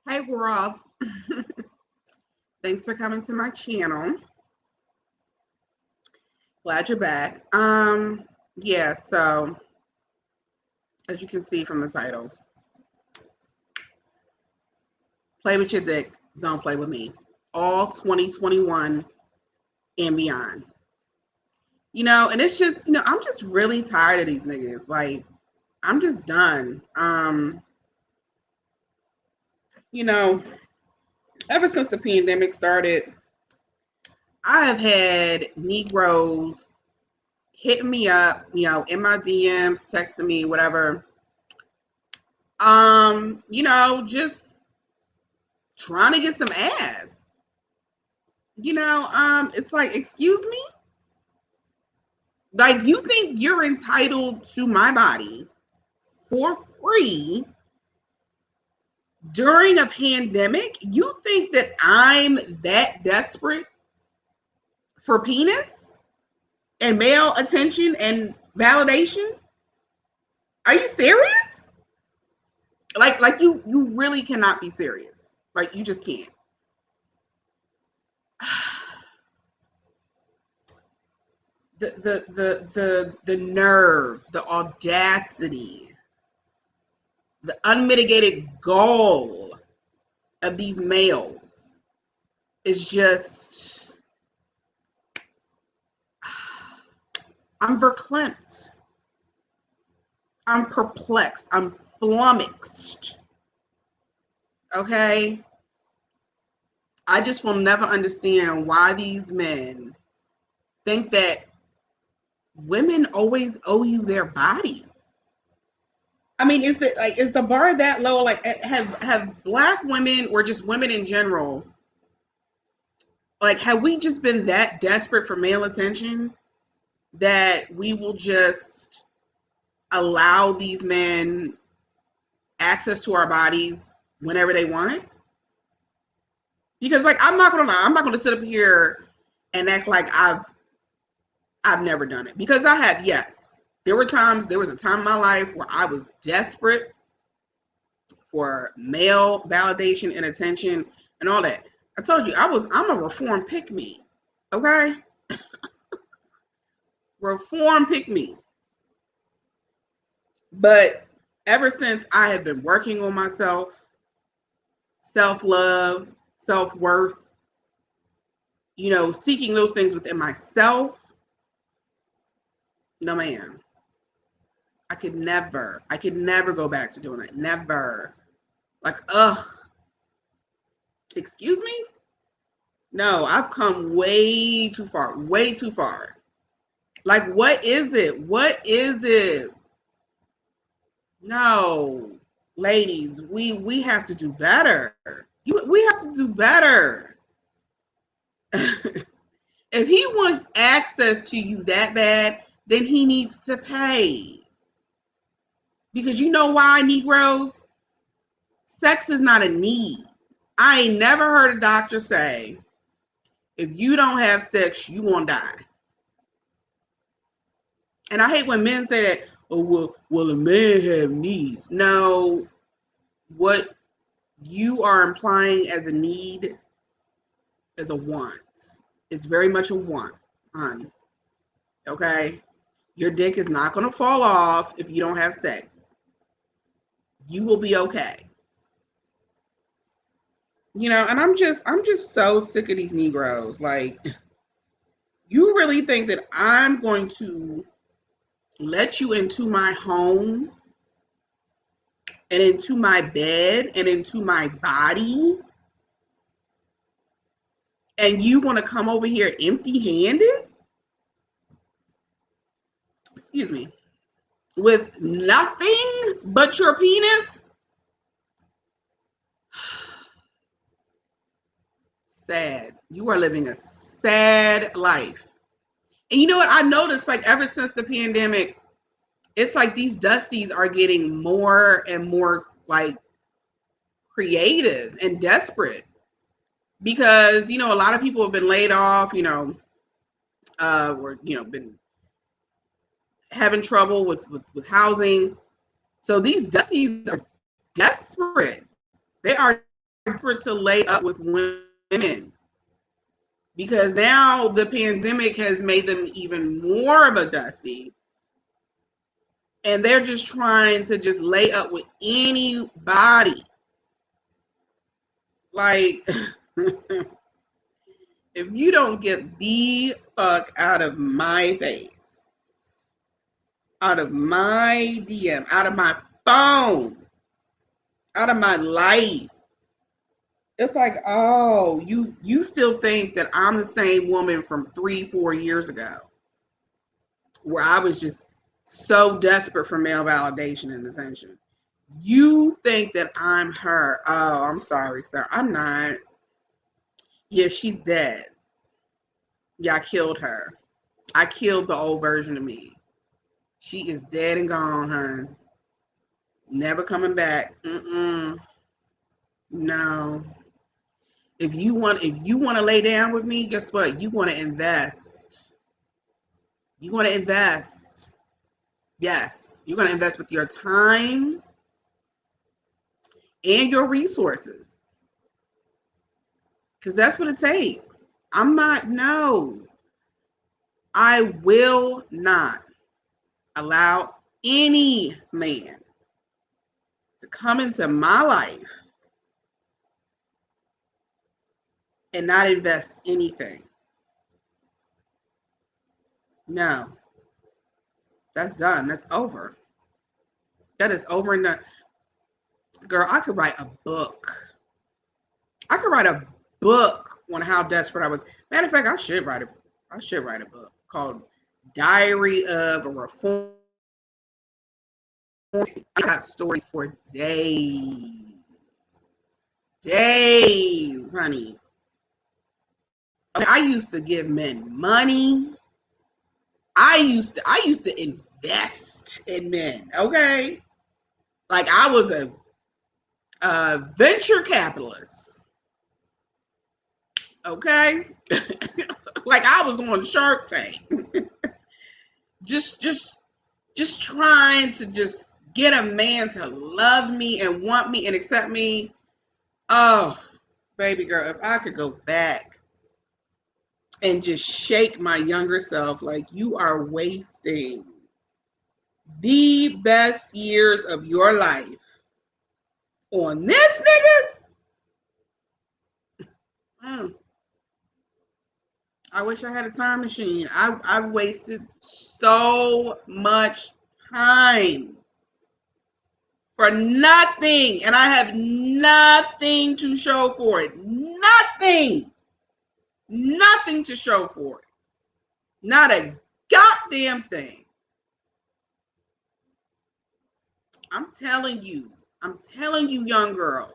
Hey world, thanks for coming to my channel. Glad you're back. Yeah, so as you can see from the title, play with your dick, don't play with me. All 2021 and beyond. And it's just, I'm just really tired of these niggas. Like, I'm just done. You know, ever since the pandemic started, I have had Negroes hitting me up, in my DMs, texting me, whatever. Just trying to get some ass. It's like, excuse me? Like, you think you're entitled to my body for free during a pandemic? You think that I'm that desperate for penis and male attention and validation? Are you serious? Like you really cannot be serious. Like, you just can't. The nerve, the audacity, the unmitigated gall of these males is just, I'm verklempt. I'm perplexed. I'm flummoxed. Okay? I just will never understand why these men think that women always owe you their bodies. I mean, is the bar that low? Like, have black women or just women in general, like, have we just been that desperate for male attention that we will just allow these men access to our bodies whenever they want it? Because, like, I'm not gonna lie, I'm not gonna sit up here and act like I've never done it, because I have. Yes, there was a time in my life where I was desperate for male validation and attention and all that. I told you I'm a reform pick me. Okay? Reform pick me. But ever since I have been working on myself, self-love, self-worth, seeking those things within myself, no ma'am. I could never go back to doing it. Never. Like, ugh. Excuse me? No, I've come way too far. Way too far. Like, what is it? What is it? No. Ladies, we have to do better. We have to do better. If he wants access to you that bad, then he needs to pay. Because you know why, Negroes? Sex is not a need. I ain't never heard a doctor say, if you don't have sex, you won't die. And I hate when men say that, oh, well, a man have needs. No, what you are implying as a need is a want. It's very much a want, hon. Okay? Your dick is not going to fall off if you don't have sex. You will be okay. And I'm just so sick of these Negroes. Like, you really think that I'm going to let you into my home and into my bed and into my body, and you want to come over here empty-handed? Excuse me. With nothing but your penis? Sad. You are living a sad life. And you know what? I noticed, like, ever since the pandemic, it's like these dusties are getting more and more, like, creative and desperate, because a lot of people have been laid off, or been having trouble with housing. So these dusties are desperate. They are for to lay up with women because now the pandemic has made them even more of a dusty. And they're just trying to just lay up with anybody. Like, if you don't get the fuck out of my face, out of my DM, out of my phone, out of my life, it's like, oh, you still think that I'm the same woman from 3-4 years ago, where I was just so desperate for male validation and attention. You think that I'm her. Oh, I'm sorry, sir. I'm not. Yeah, she's dead. Yeah, I killed her. I killed the old version of me. She is dead and gone, hun. Never coming back. No. If you want to lay down with me, guess what? You want to invest. You want to invest. Yes, you're going to invest with your time and your resources. Because that's what it takes. No. I will not allow any man to come into my life and not invest anything. No. That's done. That's over. That is over and done. Girl, I could write a book. I could write a book on how desperate I was. Matter of fact, I should write a book called Diary of a Reform. I got stories for days. Days, honey. I used to give men money. I used to invest in men, okay? Like I was a venture capitalist. Okay? Like I was on Shark Tank. just trying to just get a man to love me and want me and accept me. Oh, baby girl, if I could go back and just shake my younger self, like you are wasting the best years of your life on this nigga. I wish I had a time machine. I wasted so much time for nothing, and I have nothing to show for it. Nothing to show for it. Not a goddamn thing. I'm telling you, young girls.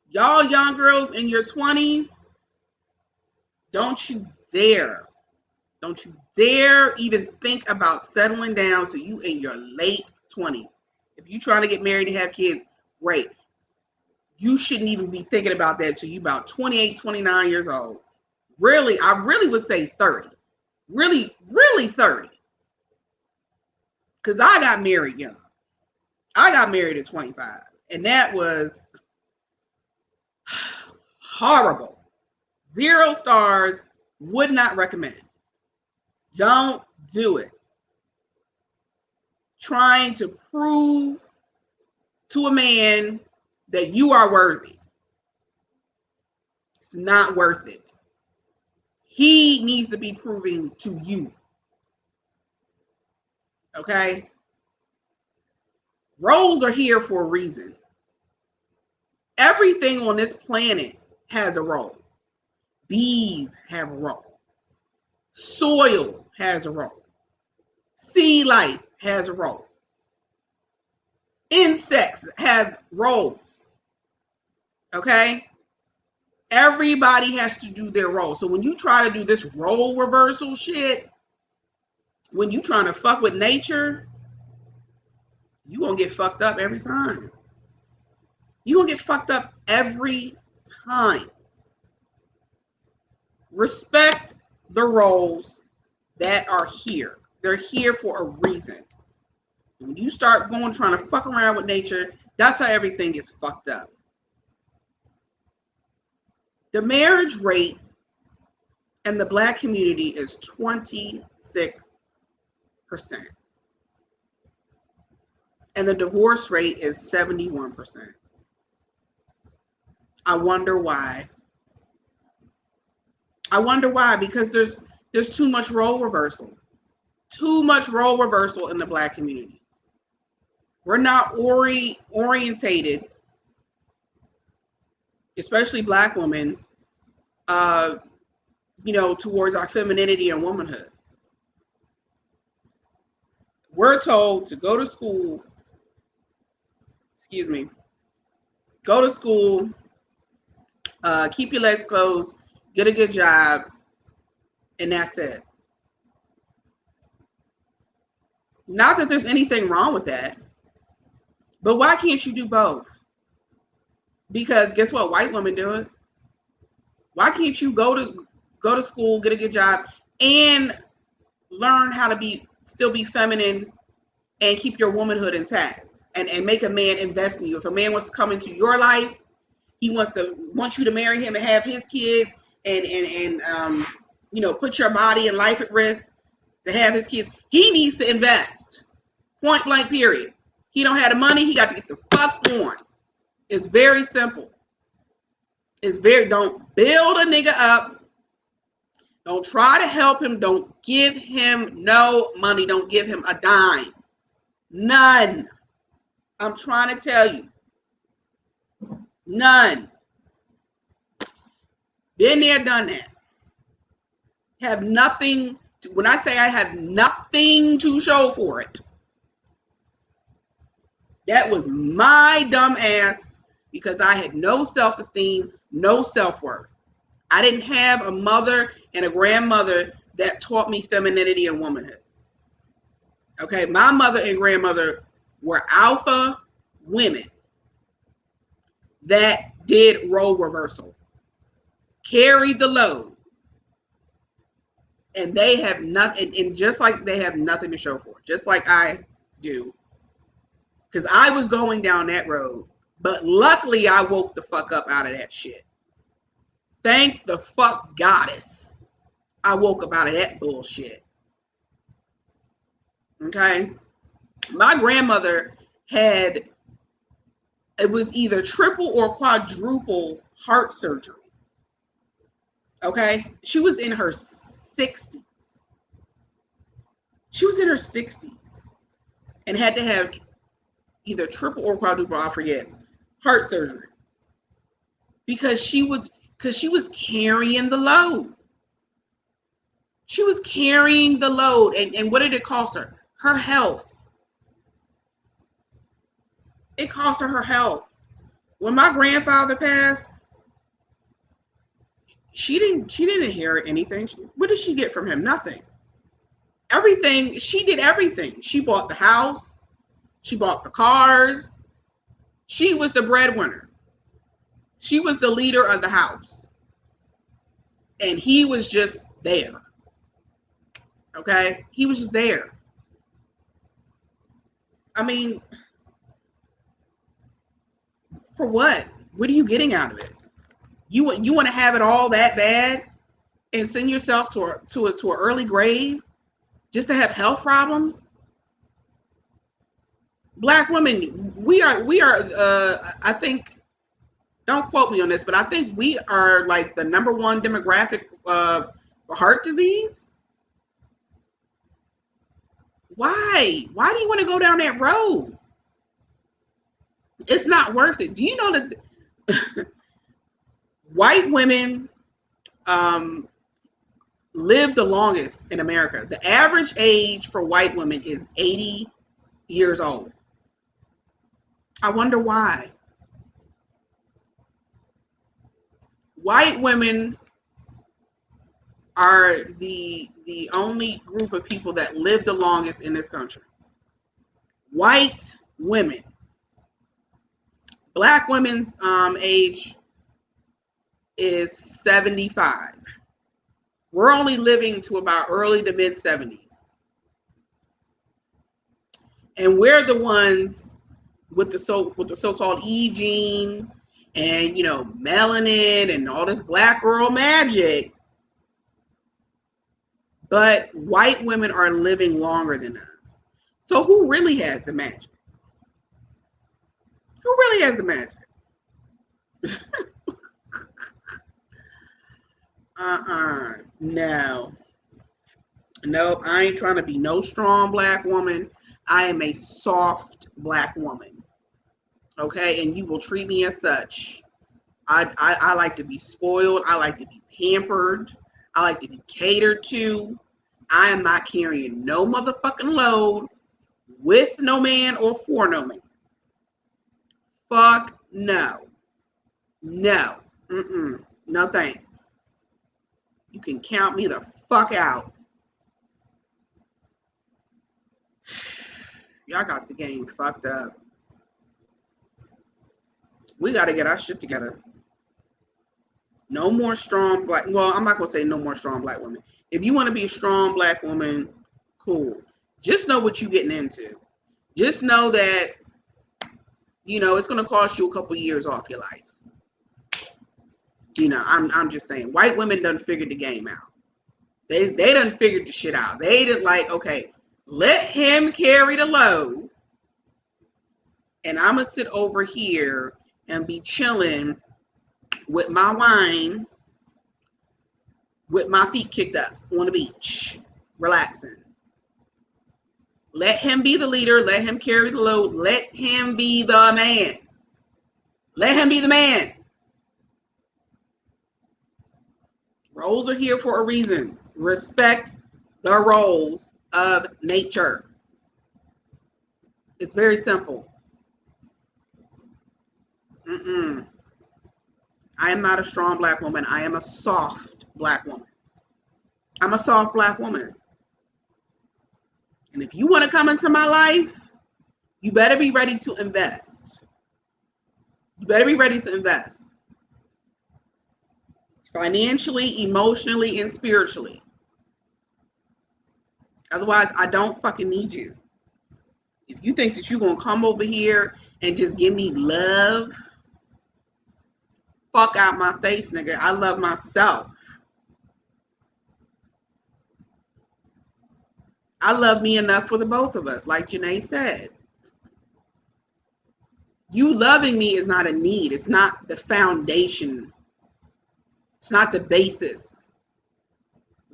Y'all young girls in your 20s, don't you dare even think about settling down to you in your late 20s. If you're trying to get married and have kids, great. You shouldn't even be thinking about that till you about 28, 29 years old. Really, I really would say 30. Really 30. Because I got married young. I got married at 25. And that was horrible. 0 stars. Would not recommend. Don't do it. Trying to prove to a man that you are worthy. It's not worth it. He needs to be proving to you. Okay? Roles are here for a reason. Everything on this planet has a role. Bees have a role. Soil has a role. Sea life has a role. Insects have roles. Okay? Everybody has to do their role. So when you try to do this role reversal shit, when you trying to fuck with nature, you gonna get fucked up every time. You gonna get fucked up every time. Respect the roles that are here. They're here for a reason. When you start trying to fuck around with nature, that's how everything gets fucked up. The marriage rate in the Black community is 26%. And the divorce rate is 71%. I wonder why. I wonder why, because there's too much role reversal. Too much role reversal in the Black community. We're not orientated, especially Black women, towards our femininity and womanhood. We're told to go to school, go to school, keep your legs closed, get a good job, and that's it. Not that there's anything wrong with that, but why can't you do both? Because guess what? White women do it. Why can't you go to school, get a good job, and learn how to still be feminine and keep your womanhood intact and make a man invest in you? If a man wants to come into your life, he wants you to marry him and have his kids and put your body and life at risk to have his kids. He needs to invest. Point blank, period. He don't have the money. He got to get the fuck on. It's very simple. Don't build a nigga up. Don't try to help him. Don't give him no money. Don't give him a dime. None. I'm trying to tell you. None. Been there, done that. Have nothing. When I say I have nothing to show for it, that was my dumb ass, because I had no self-esteem, no self-worth. I didn't have a mother and a grandmother that taught me femininity and womanhood. Okay, my mother and grandmother were alpha women that did role reversal, carried the load. And they have nothing, and just like they have nothing to show for it, just like I do. Because I was going down that road, but luckily I woke the fuck up out of that shit. Thank the fuck goddess I woke up out of that bullshit. Okay? My grandmother it was either triple or quadruple heart surgery. Okay? She was in her 60s. She was in her 60s and had to have either triple or quadruple, I forget, heart surgery. Because she was carrying the load. She was carrying the load. And what did it cost her? Her health. It cost her health. When my grandfather passed, she didn't inherit anything. What did she get from him? Nothing. Everything. She did everything. She bought the house. She bought the cars. She was the breadwinner. She was the leader of the house. And he was just there. Okay? He was just there. I mean, for what? What are you getting out of it? You want to have it all that bad and send yourself to an early grave just to have health problems? Black women, we are I think, don't quote me on this, but I think we are like the number one demographic for heart disease. Why? Why do you want to go down that road? It's not worth it. Do you know that white women live the longest in America? The average age for white women is 80 years old. I wonder why. White women are the only group of people that live the longest in this country. White women. Black women's age is 75. We're only living to about early to mid 70s. And we're the ones with the so-called E gene and, melanin and all this black girl magic. But white women are living longer than us. So who really has the magic? Who really has the magic? No. No, I ain't trying to be no strong black woman. I am a soft black woman. Okay, and you will treat me as such. I like to be spoiled. I like to be pampered. I like to be catered to. I am not carrying no motherfucking load with no man or for no man. Fuck no. No. No thanks. You can count me the fuck out. Y'all got the game fucked up. We got to get our shit together. No more strong black. Well, I'm not going to say no more strong black women. If you want to be a strong black woman, cool. Just know what you're getting into. Just know that, it's going to cost you a couple years off your life. I'm just saying. White women done figured the game out. They done figured the shit out. They just like, okay, let him carry the load. And I'm going to sit over here and be chilling with my wine, with my feet kicked up on the beach, relaxing. Let him be the leader. Let him carry the load. Let him be the man. Let him be the man. Roles are here for a reason. Respect the roles of nature. It's very simple. I am not a strong black woman. I am a soft black woman. I'm a soft black woman. And if you want to come into my life, you better be ready to invest. You better be ready to invest. Financially, emotionally, and spiritually. Otherwise, I don't fucking need you. If you think that you're going to come over here and just give me love, fuck out my face, nigga. I love myself. I love me enough for the both of us, like Janae said. You loving me is not a need. It's not the foundation. It's not the basis.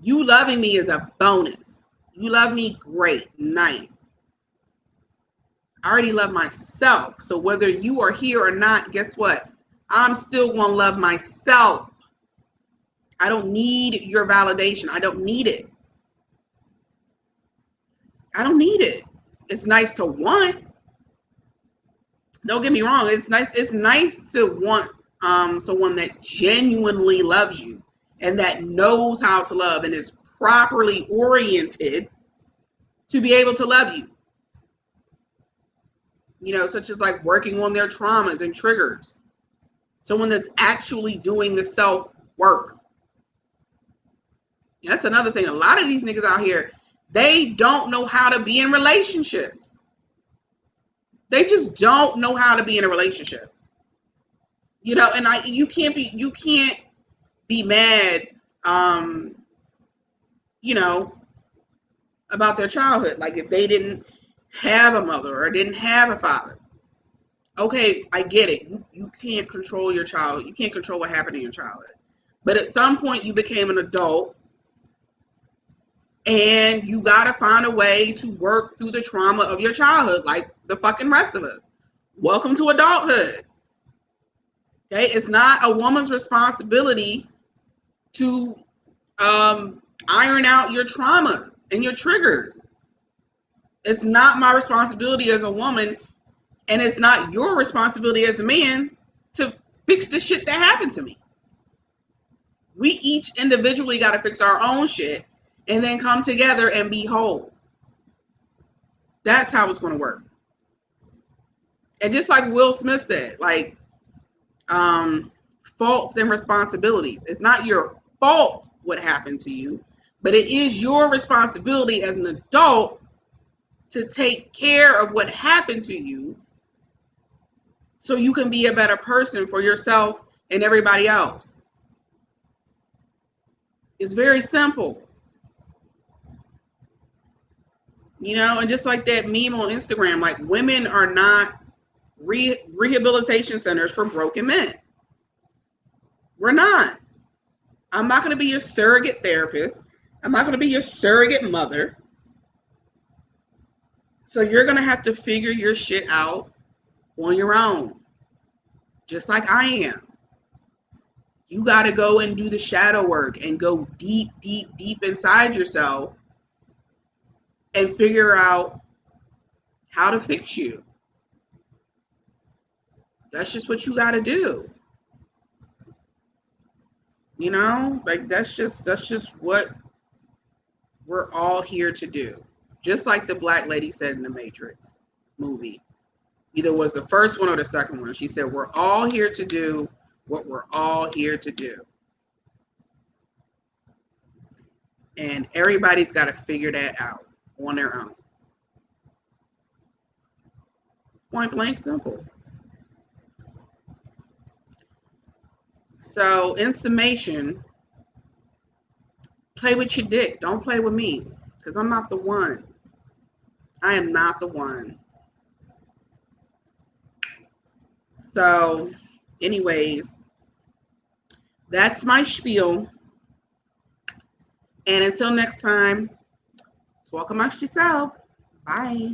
You loving me is a bonus. You love me, great, nice. I already love myself. So whether you are here or not, guess what? I'm still going to love myself. I don't need your validation. I don't need it. I don't need it. It's nice to want. Don't get me wrong. It's nice. It's nice to want someone that genuinely loves you and that knows how to love and is properly oriented to be able to love you. Such as like working on their traumas and triggers. Someone that's actually doing the self-work. That's another thing. A lot of these niggas out here, they don't know how to be in relationships. They just don't know how to be in a relationship. And you can't be mad, about their childhood. Like if they didn't have a mother or didn't have a father. Okay, I get it. You can't control your childhood. You can't control what happened in your childhood. But at some point you became an adult and you got to find a way to work through the trauma of your childhood like the fucking rest of us. Welcome to adulthood. Okay, it's not a woman's responsibility to iron out your traumas and your triggers. It's not my responsibility as a woman, and it's not your responsibility as a man to fix the shit that happened to me. We each individually got to fix our own shit and then come together and be whole. That's how it's going to work. And just like Will Smith said, like, faults and responsibilities. It's not your fault what happened to you, but it is your responsibility as an adult to take care of what happened to you so you can be a better person for yourself and everybody else. It's very simple. You know, and just like that meme on Instagram, like women are not rehabilitation centers for broken men. We're not. I'm not going to be your surrogate therapist. I'm not going to be your surrogate mother. So you're going to have to figure your shit out on your own, just like I am. You got to go and do the shadow work and go deep, deep, deep inside yourself and figure out how to fix you. That's just what you got to do. You know, like that's just what we're all here to do. Just like the black lady said in the Matrix movie. Either was the first one or the second one. She said, we're all here to do what we're all here to do. And everybody's got to figure that out on their own. Point blank simple. So, in summation, play with your dick. Don't play with me, because I'm not the one. I am not the one. So, anyways, that's my spiel. And until next time, talk amongst yourselves. Bye.